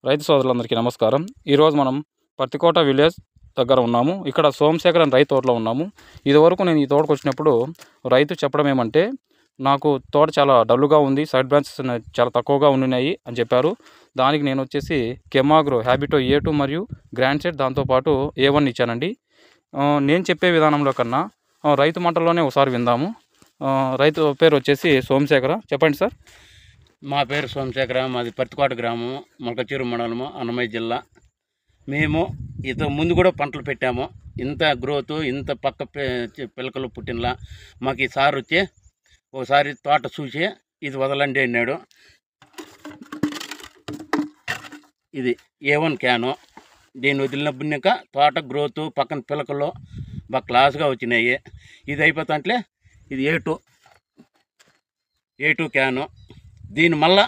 రైతు సోదరులందరికీ నమస్కారం. ఈరోజు మనం పత్తికోట విలేజ్ దగ్గర ఉన్నాము. ఇక్కడ సోమశేఖర్ అని రైతు తోటలో ఉన్నాము. ఇదివరకు నేను ఈ తోటకు వచ్చినప్పుడు రైతు చెప్పడం ఏమంటే, నాకు తోట చాలా డల్లుగా ఉంది, సైడ్ బ్రాంచెస్ చాలా తక్కువగా ఉన్నాయి అని చెప్పారు. దానికి నేను వచ్చేసి కెమాగ్రో హ్యాబిటో A2 మరియు గ్రాండ్ సెట్ దాంతోపాటు A1 ఇచ్చానండి. నేను చెప్పే విధానంలో కన్నా రైతు మాటల్లోనే ఒకసారి విందాము. రైతు పేరు వచ్చేసి సోమశేఖర. చెప్పండి సార్. మా పేరు సోమశేఖర. మాది పత్తికోట గ్రామము, మొలకచూరు మండలము, అన్నమయ్య జిల్లా. మేము ముందు కూడా పంటలు పెట్టాము. ఇంత గ్రోత్, ఇంత పక్క పిలకలు పుట్టినలా మాకు ఈ సార్ వచ్చి ఒకసారి తోట చూసి ఇది వదలండి అన్నాడు. ఇది A1 క్యాను. దీన్ని వదిలినప్పుడుక తోట గ్రోత్, పక్కన పిలకలు బాగా క్లాస్గా వచ్చినాయి. ఇది అయిపోతుంటే ఇది A2 క్యాను. దీని మళ్ళా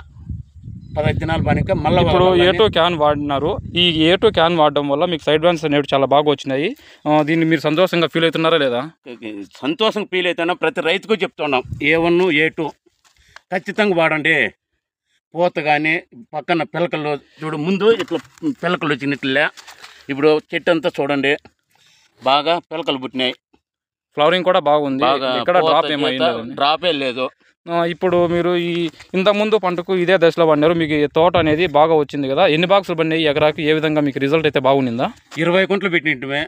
15 దినాలు పనిక మళ్ళీ ఇప్పుడు A2 క్యాన్ వాడినారు. ఈ A2 క్యాన్ వాడడం వల్ల మీకు సైడ్ బ్రాంచెస్ అనేవి చాలా బాగా వచ్చినాయి. దీన్ని మీరు సంతోషంగా ఫీల్ అవుతున్నారా లేదా? సంతోషంగా ఫీల్ అవుతున్నా. ప్రతి రైతుకు చెప్తున్నాం, A1 A2 ఖచ్చితంగా వాడండి. పూత కానీ పక్కన పిలకలు చూడు, ముందు ఇట్లా పిలకలు వచ్చినట్లే. ఇప్పుడు చెట్టు అంతా చూడండి, బాగా పిలకలు పుట్టినాయి. ఫ్లవరింగ్ కూడా బాగుంది, ఇక్కడ డ్రాపే లేదు. ఇప్పుడు మీరు ఇంతకుముందు పంటకు ఇదే దశలో పడినారు. మీకు తోట అనేది బాగా వచ్చింది కదా. ఎన్ని బాక్సులు పడినాయి ఎకరాకి? ఏ విధంగా మీకు రిజల్ట్ అయితే బాగుందా? 20 కుంటలు పెట్టినట్టుమే.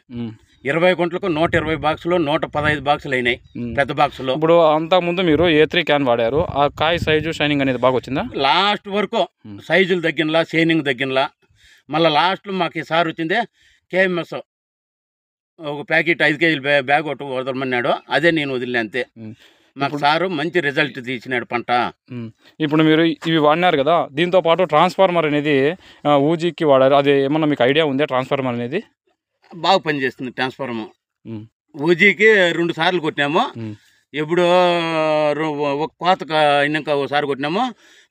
20 కుంటలకు 120 బాక్సులు, 115 బాక్సులు అయినాయి పెద్ద బాక్సులు. ఇప్పుడు అంతకుముందు మీరు A3 క్యాన్ వాడారు. ఆ కాయ సైజు, షైనింగ్ అనేది బాగా వచ్చిందా? లాస్ట్ వరకు సైజులు తగ్గినలా, షైనింగ్ తగ్గినలా. మళ్ళీ లాస్ట్లో మాకు ఈసారి వచ్చిందే KMS ఒక ప్యాకెట్ 5 కేజీలు బ్యాగ్ ఒకటి వదలమన్నాడు. అదే నేను వదిలిన అంతే. మాకు సారు మంచి రిజల్ట్ తీసినాడు పంట. ఇప్పుడు మీరు ఇవి వాడినారు కదా, దీంతో పాటు ట్రాన్స్ఫార్మర్ అనేది ఊజీకి వాడారు. అది ఏమన్నా మీకు ఐడియా ఉందా? ట్రాన్స్ఫార్మర్ అనేది బాగా పనిచేస్తుంది. ట్రాన్స్ఫార్మర్ ఊజీకి 2 సార్లు కొట్టినాము. ఎప్పుడు ఒక కోత అయినాక ఒకసారి కొట్టినాము,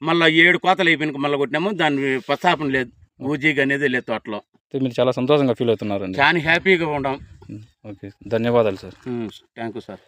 మళ్ళీ 7 కోతలు అయిపోయినాక మళ్ళీ కొట్టినాము. దాని ప్రస్తాపన లేదు, ఊజీకి అనేది లేదు తోటలో. మీరు చాలా సంతోషంగా ఫీల్ అవుతున్నారండి. చాలా హ్యాపీగా ఉన్నాం. ఓకే, ధన్యవాదాలు సార్. Thank you sir.